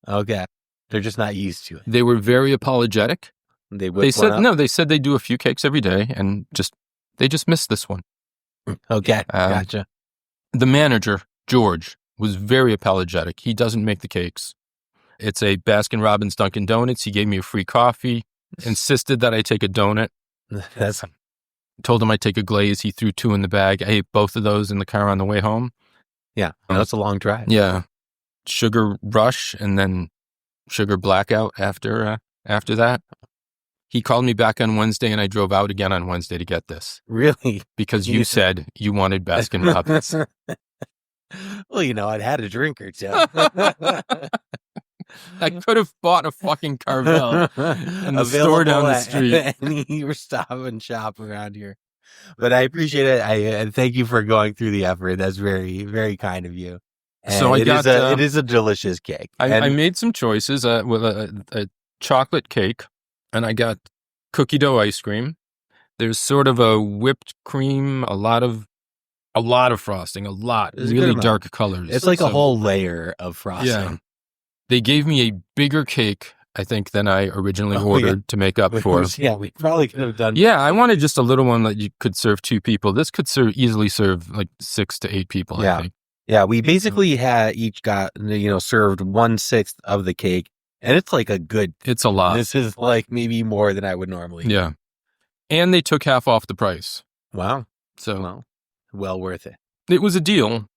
Okay. They're just not used to it. They were very apologetic. They said no. They said they do a few cakes every day, and they just missed this one. Okay, gotcha. The manager, George, was very apologetic. He doesn't make the cakes. It's a Baskin-Robbins Dunkin' Donuts. He gave me a free coffee, insisted that I take a donut. Told him I'd take a glaze. He threw 2 in the bag. I ate both of those in the car on the way home. Yeah, that's a long drive. Yeah. Sugar rush and then sugar blackout after that. He called me back on Wednesday, and I drove out again on Wednesday to get this. Really? Because you said you wanted Baskin-Robbins. Well, I'd had a drink or two. I could have bought a fucking Carvel in the store down the street. Any Stop and Shop around here. But I appreciate it. I thank you for going through the effort. That's very, very kind of you. And so it is a delicious cake. I made some choices with a chocolate cake, and I got cookie dough ice cream. There's sort of a whipped cream, a lot of frosting, really dark colors. It's like a whole layer of frosting. Yeah. They gave me a bigger cake, I think, than I originally ordered to make up for. Yeah, we probably could have done. Yeah, I wanted just a little one that you could serve 2 people. This could easily serve like 6 to 8 people, I think. Yeah, we basically each got, served 1/6 of the cake. And it's like it's a lot. This is like maybe more than I would normally do. Yeah. And they took half off the price. Wow. So, well worth it. It was a deal.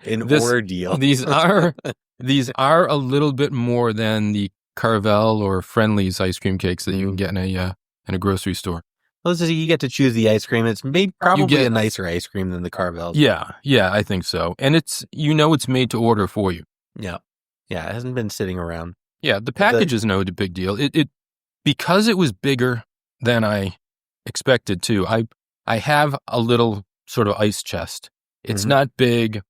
An ordeal. These are a little bit more than the Carvel or Friendly's ice cream cakes that you can get in a grocery store. Well, you get to choose the ice cream. It's probably a nicer ice cream than the Carvel. Yeah, I think so. And it's made to order for you. Yeah. Yeah, it hasn't been sitting around. Yeah, the package is no big deal. It because it was bigger than I expected to. I have a little sort of ice chest. It's not big,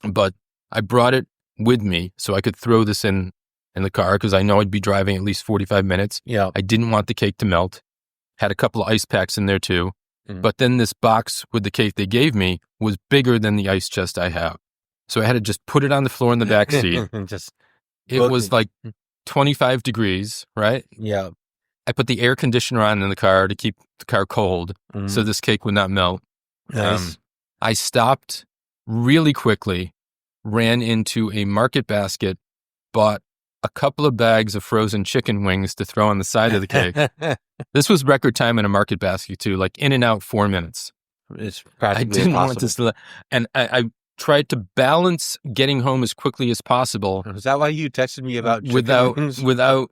but I brought it with me so I could throw this in the car because I know I'd be driving at least 45 minutes. Yeah. I didn't want the cake to melt. Had a couple of ice packs in there too. But then this box with the cake they gave me was bigger than the ice chest I have. So I had to just put it on the floor in the back seat. It was like 25 degrees, right? Yeah. I put the air conditioner on in the car to keep the car cold so this cake would not melt. Nice. I stopped really quickly, ran into a market basket, bought a couple of bags of frozen chicken wings to throw on the side of the cake. This was record time in a market basket too, like in and out 4 minutes. It's practically I didn't impossible. want this, and I tried to balance getting home as quickly as possible. Is that why you texted me about chicken wings? without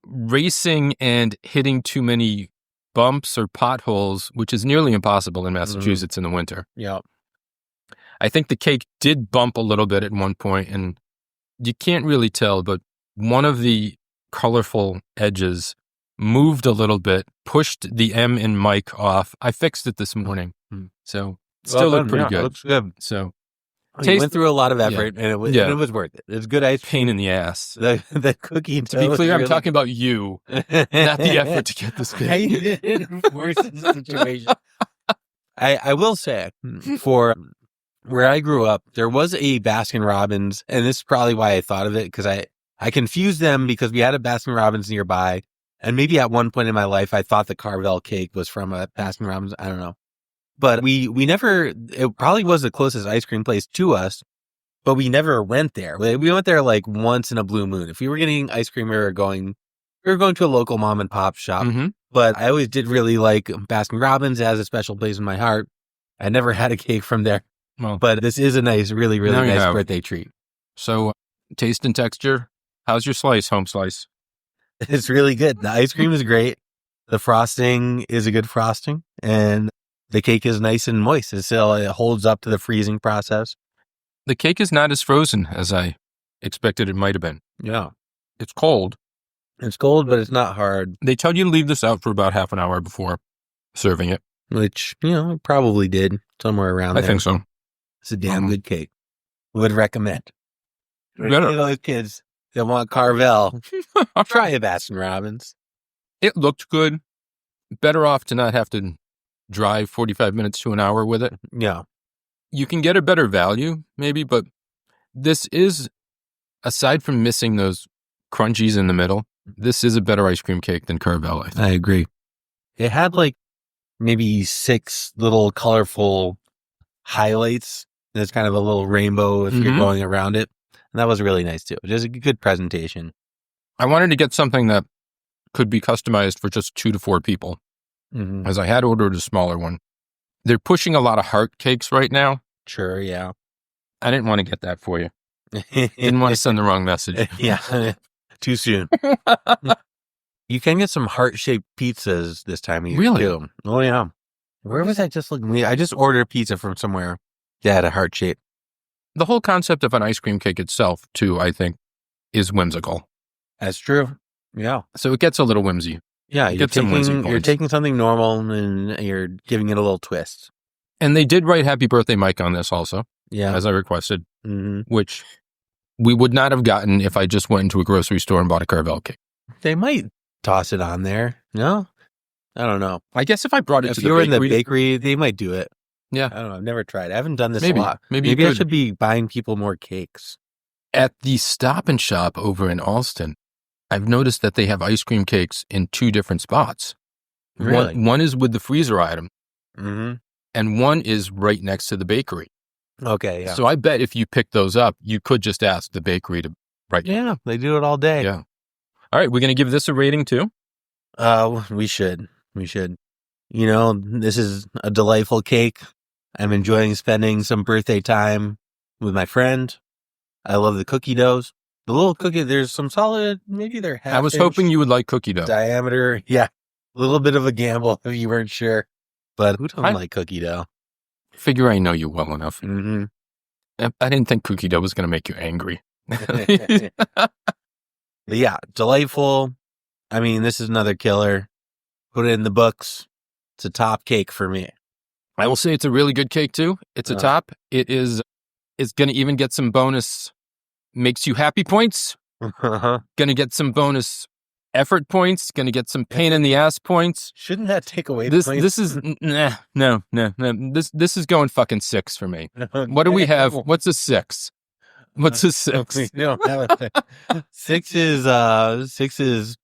racing and hitting too many bumps or potholes, which is nearly impossible in Massachusetts in the winter. Yeah. I think the cake did bump a little bit at one point, and you can't really tell, but one of the colorful edges moved a little bit, pushed the M in Mike off. I fixed it this morning. So still looked pretty good. It looks good. So you went through a lot of effort and it was worth it. It's good ice cream. Pain in the ass. The cookie To be clear, I'm talking about you, not the effort to get this cake. I didn't force the situation. I will say, for where I grew up, there was a Baskin-Robbins, and this is probably why I thought of it, because I confused them because we had a Baskin-Robbins nearby, and maybe at one point in my life, I thought the Carvel cake was from a Baskin-Robbins. I don't know. But we never, it probably was the closest ice cream place to us, but we never went there. We went there like once in a blue moon. If we were getting ice cream, we were going to a local mom and pop shop. But I always did really like Baskin-Robbins. It has a special place in my heart. I never had a cake from there. Well, but this is a nice, really, really nice birthday treat. So, taste and texture. How's your slice, Homeslice? It's really good. The ice cream is great. The frosting is a good frosting. And the cake is nice and moist. It holds up to the freezing process. The cake is not as frozen as I expected it might have been. Yeah. It's cold. It's cold, but it's not hard. They tell you to leave this out for about half an hour before serving it. Which, I probably did somewhere around there. I think so. It's a damn good cake. Would recommend. Those kids that want Carvel, try a Baskin-Robbins. It looked good. Better off to not have to drive 45 minutes to an hour with it. Yeah. You can get a better value, maybe, but this is, aside from missing those crunchies in the middle. This is a better ice cream cake than Caravelle, I think. I agree. It had like maybe 6 little colorful highlights. There's kind of a little rainbow if you're going around it. And that was really nice too. Just a good presentation. I wanted to get something that could be customized for just 2 to 4 people, as I had ordered a smaller one. They're pushing a lot of heart cakes right now. Sure, yeah. I didn't want to get that for you. Didn't want to send the wrong message. Yeah, too soon. You can get some heart-shaped pizzas this time of year, really? Too. Oh, yeah. Where was I just looking? I just ordered pizza from somewhere that had a heart shape. The whole concept of an ice cream cake itself, too, I think, is whimsical. That's true. Yeah. So it gets a little whimsy. Yeah, you're taking something normal and you're giving it a little twist. And they did write Happy Birthday, Mike on this also, as I requested, which we would not have gotten if I just went into a grocery store and bought a Caravelle cake. They might toss it on there. No? I don't know. I guess if I brought it to the bakery. If you were in the bakery, they might do it. Yeah. I don't know. I've never tried. I haven't done this a lot. Maybe I should be buying people more cakes. At the Stop and Shop over in Alston, I've noticed that they have ice cream cakes in 2 different spots. Really? One is with the freezer item, and one is right next to the bakery. Okay, yeah. So I bet if you pick those up, you could just ask the bakery to write. Yeah, they do it all day. Yeah. All right, we're going to give this a rating too? We should. You know, this is a delightful cake. I'm enjoying spending some birthday time with my friend. I love the cookie doughs. The little cookie, there's some solid, maybe they're half. I was hoping you would like cookie dough. Diameter, yeah. A little bit of a gamble if you weren't sure. But who doesn't like cookie dough? Figure I know you well enough. I didn't think cookie dough was going to make you angry. But yeah, delightful. I mean, this is another killer. Put it in the books. It's a top cake for me. I will say it's a really good cake too. It's a top. It's going to even get some bonus makes you happy points. Going to get some bonus effort points. Going to get some pain in the ass points. Shouldn't that take away this? Points? This is no. This is going fucking 6 for me. What do we have? What's a 6? What's a 6? We don't have a 6 is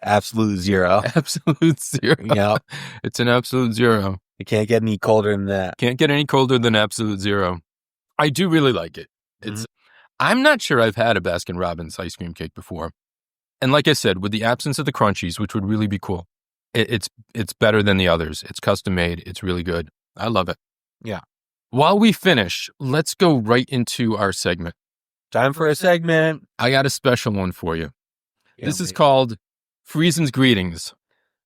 absolute 0. Absolute 0. Yeah, it's an absolute 0. It can't get any colder than that. Can't get any colder than absolute 0. I do really like it. I'm not sure I've had a Baskin-Robbins ice cream cake before. And like I said, with the absence of the crunchies, which would really be cool, it's better than the others. It's custom made. It's really good. I love it. Yeah. While we finish, let's go right into our segment. Time for a segment. I got a special one for you. This is called Freezin's Greetings.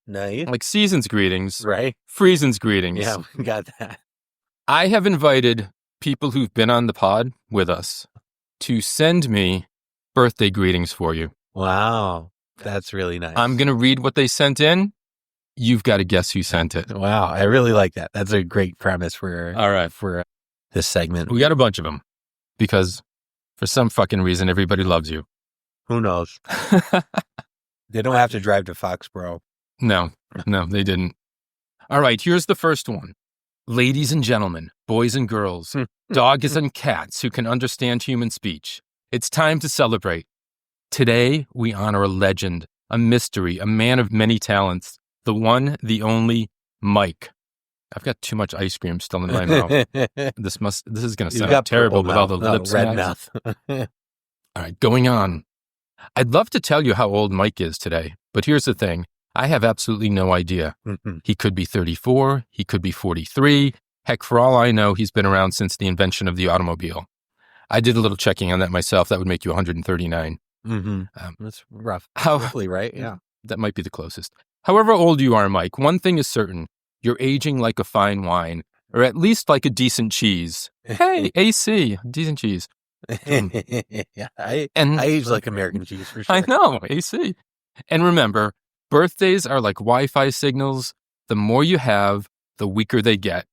Nice. Like season's greetings. Right. Freezin's greetings. Yeah, we got that. I have invited people who've been on the pod with us to send me birthday greetings for you. Wow. That's really nice. I'm going to read what they sent in. You've got to guess who sent it. Wow. I really like that. That's a great premise for this segment. We got a bunch of them because for some fucking reason, everybody loves you. Who knows? They don't have to drive to Foxborough. No, they didn't. All right. Here's the first one. Ladies and gentlemen, boys and girls, dogs and cats who can understand human speech. It's time to celebrate. Today, we honor a legend, a mystery, a man of many talents, the one, the only, Mike. I've got too much ice cream still in my mouth. This is going to sound terrible with all the lips. Red mouth. All right, going on. I'd love to tell you how old Mike is today, but here's the thing. I have absolutely no idea. He could be 34. He could be 43. Heck, for all I know, he's been around since the invention of the automobile. I did a little checking on that myself. That would make you 139. That's rough. Roughly, right? Yeah. That might be the closest. However old you are, Mike, one thing is certain. You're aging like a fine wine, or at least like a decent cheese. Hey, AC, decent cheese. Yeah, I age like American cheese for sure. I know, AC. And remember, birthdays are like Wi-Fi signals. The more you have, the weaker they get.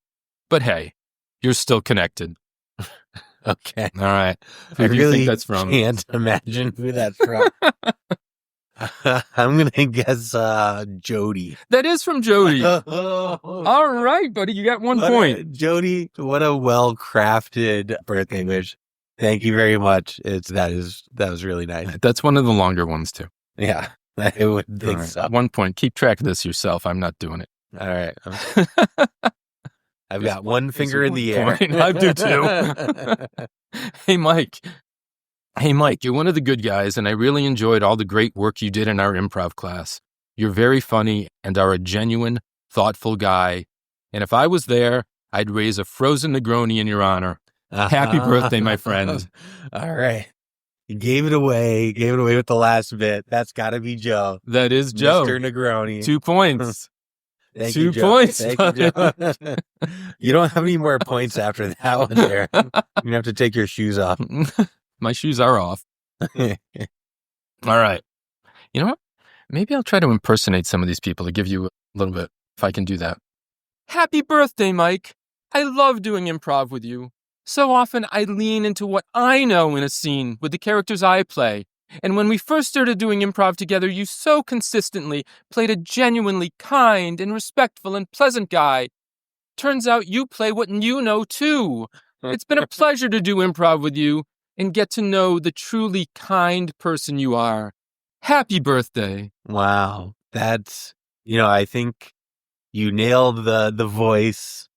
But hey, you're still connected. Okay. All right. Who do you think that's from? I can't imagine who that's from. I'm going to guess Jody. That is from Jody. All right, buddy. You got 1 point. Jody, what a well-crafted birthday wish. Thank you very much. That was really nice. That's one of the longer ones too. Yeah, I would think so. At one point, keep track of this yourself. I'm not doing it. All right. I've got one finger in the air. I do too. Hey, Mike. You're one of the good guys, and I really enjoyed all the great work you did in our improv class. You're very funny and are a genuine, thoughtful guy. And if I was there, I'd raise a frozen Negroni in your honor. Happy birthday, my friend. All right. You gave it away with the last bit. That's got to be Joe. That is Joe. Mr. Negroni. 2 points. Thank 2 you, Joe. points. Thank you, Joe. You don't have any more points after that one there. You're going to have to take your shoes off. My shoes are off. All right. You know what? Maybe I'll try to impersonate some of these people to give you a little bit, if I can do that. Happy birthday, Mike. I love doing improv with you. So often I lean into what I know in a scene with the characters I play. And when we first started doing improv together, you so consistently played a genuinely kind and respectful and pleasant guy. Turns out you play what you know too. It's been a pleasure to do improv with you and get to know the truly kind person you are. Happy birthday. Wow. That's, I think you nailed the voice.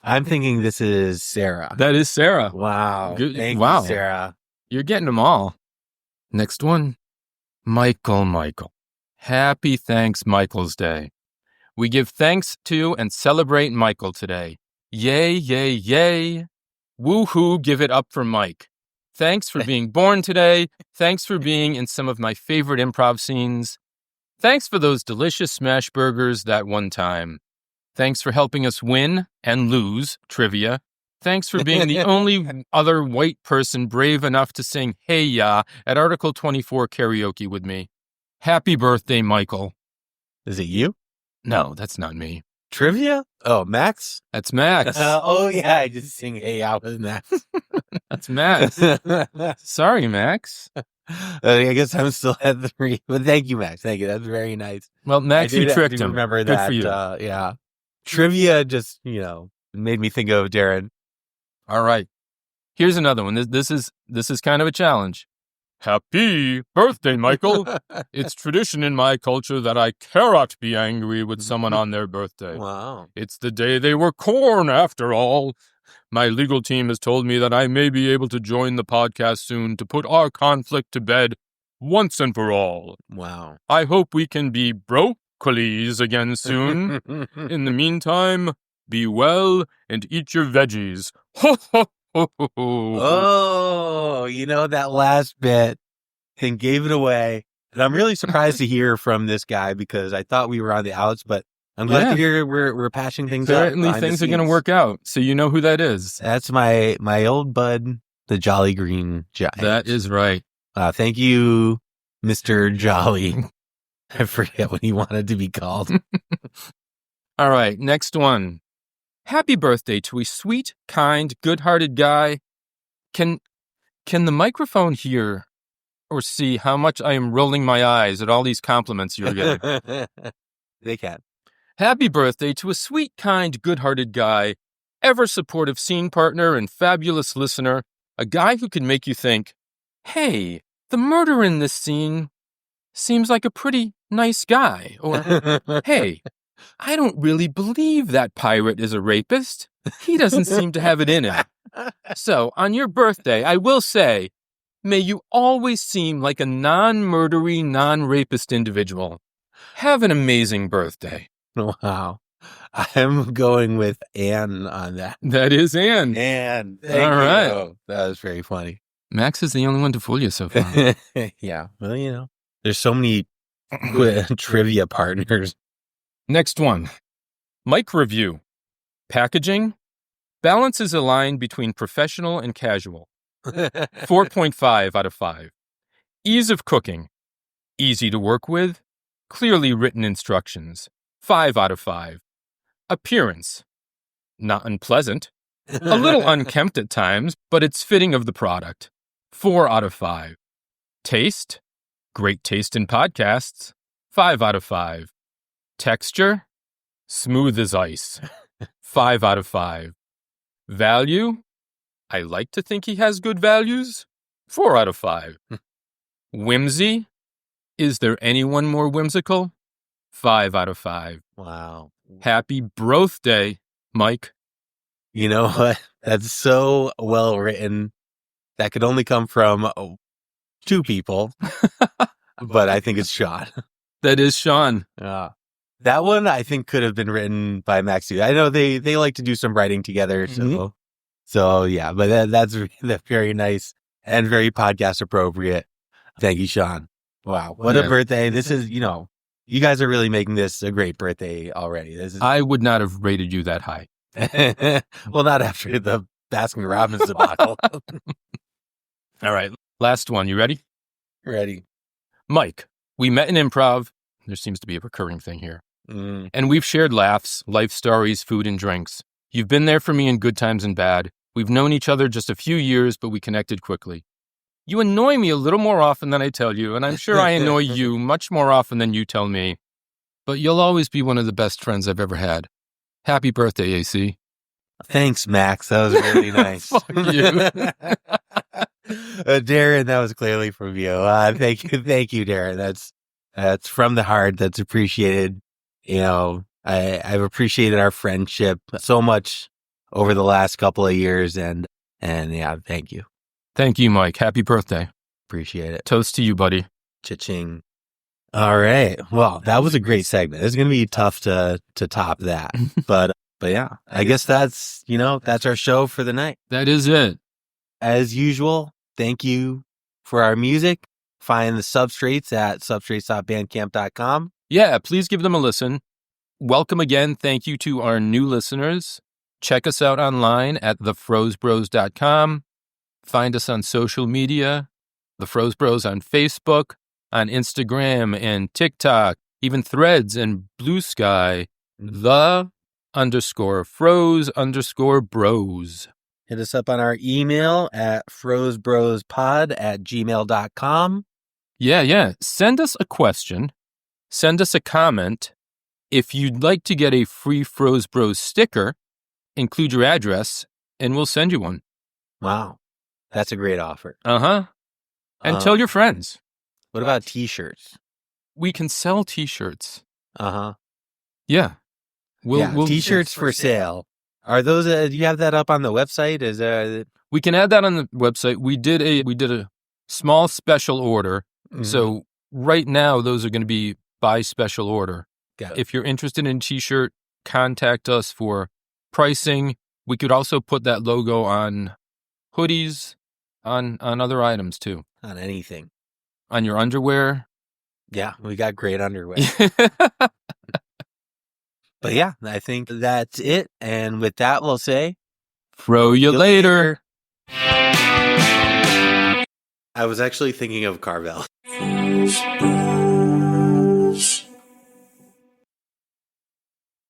I'm thinking this is Sarah. That is Sarah. Wow. Thank you, Sarah. You're getting them all. Next one. Michael. Happy Thanks Michael's Day. We give thanks to and celebrate Michael today. Yay, yay, yay. Woohoo, give it up for Mike. Thanks for being born today. Thanks for being in some of my favorite improv scenes. Thanks for those delicious smash burgers that one time. Thanks for helping us win and lose trivia. Thanks for being the only other white person brave enough to sing Hey Ya at Article 24 karaoke with me. Happy birthday, Michael. Is it you? No, that's not me. Trivia? Oh, Max? That's Max. Yeah, I just sing Hey Ya with Max. That's Max. Sorry, Max. I guess I'm still at 3. But thank you, Max. Thank you. That's very nice. Well, Max, you tricked him. Remember Good that. For you. Yeah. Trivia just, made me think of Darren. All right. Here's another one. This is kind of a challenge. Happy birthday, Michael. It's tradition in my culture that I cannot be angry with someone on their birthday. Wow. It's the day they were born, after all. My legal team has told me that I may be able to join the podcast soon to put our conflict to bed once and for all. Wow. I hope we can be broccoli's again soon. In the meantime, be well and eat your veggies. Ho, ho, ho, ho, ho. Oh, that last bit and gave it away. And I'm really surprised to hear from this guy because I thought we were on the outs, but I'm glad to hear we're patching things up. Certainly things are going to work out. So you know who that is. That's my old bud, the Jolly Green Giant. That is right. Thank you, Mr. Jolly. I forget what he wanted to be called. All right, next one. Happy birthday to a sweet, kind, good-hearted guy. Can the microphone hear or see how much I am rolling my eyes at all these compliments you're getting? They can. Happy birthday to a sweet, kind, good-hearted guy, ever supportive scene partner and fabulous listener, a guy who can make you think, hey, the murderer in this scene seems like a pretty nice guy. Or, hey, I don't really believe that pirate is a rapist. He doesn't seem to have it in him. So, on your birthday, I will say, may you always seem like a non-murdery, non-rapist individual. Have an amazing birthday. Wow. I'm going with Anne on that. That is Anne. Anne. All right. You. That was very funny. Max is the only one to fool you so far. Yeah. Well, there's so many trivia partners. Next one. Mike review. Packaging. Balance is a line between professional and casual. 4.5 out of 5. Ease of cooking. Easy to work with. Clearly written instructions. 5 out of 5. Appearance. Not unpleasant. A little unkempt at times, but it's fitting of the product. 4 out of 5. Taste. Great taste in podcasts. 5 out of 5. Texture. Smooth as ice. 5 out of 5. Value. I like to think he has good values. 4 out of 5. Whimsy. Is there anyone more whimsical? 5 out of 5. Wow. Happy birthday, Mike. You know what? That's so well written. That could only come from 2 people, but I think it's Sean. That is Sean. That one I think could have been written by Max too. I know they like to do some writing together, so yeah. But that's very nice and very podcast appropriate. Thank you, Sean. Wow, what a birthday! This is, you guys are really making this a great birthday already. I would not have rated you that high. Well, not after the Baskin-Robbins debacle. All right, last one. You ready? Ready. Mike, we met in improv. There seems to be a recurring thing here. And we've shared laughs, life stories, food, and drinks. You've been there for me in good times and bad. We've known each other just a few years, but we connected quickly. You annoy me a little more often than I tell you, and I'm sure I annoy you much more often than you tell me. But you'll always be one of the best friends I've ever had. Happy birthday, AC. Thanks, Max. That was really nice. Fuck you. Darren, that was clearly from you. Thank you, Darren. That's from the heart. That's appreciated. I've appreciated our friendship so much over the last couple of years, and yeah, thank you. Thank you, Mike. Happy birthday. Appreciate it. Toast to you, buddy. Cha-ching. All right. Well, that was a great segment. It's going to be tough to top that, but yeah, I guess that's our show for the night. That is it. As usual, thank you for our music. Find the Substrates at substrates.bandcamp.com. Yeah, please give them a listen. Welcome again. Thank you to our new listeners. Check us out online at thefrozebros.com. Find us on social media, The Froze Bros on Facebook, on Instagram and TikTok, even Threads and Blue Sky, _froze_bros. Hit us up on our email at frozebrospod@gmail.com. Yeah. Send us a question. Send us a comment. If you'd like to get a free Froze Bros sticker, include your address, and we'll send you one. Wow. That's a great offer. And tell your friends. What about T-shirts? We can sell T-shirts. Yeah. We'll T-shirts for sale. Are those? Do you have that up on the website? We can add that on the website. We did a small special order. So right now, those are going to be by special order. If you're interested in a T-shirt, contact us for pricing. We could also put that logo on hoodies, on other items too. On anything. On your underwear. Yeah, we got great underwear. But yeah, I think that's it. And with that, we'll say, Fro you later. I was actually thinking of Carvel.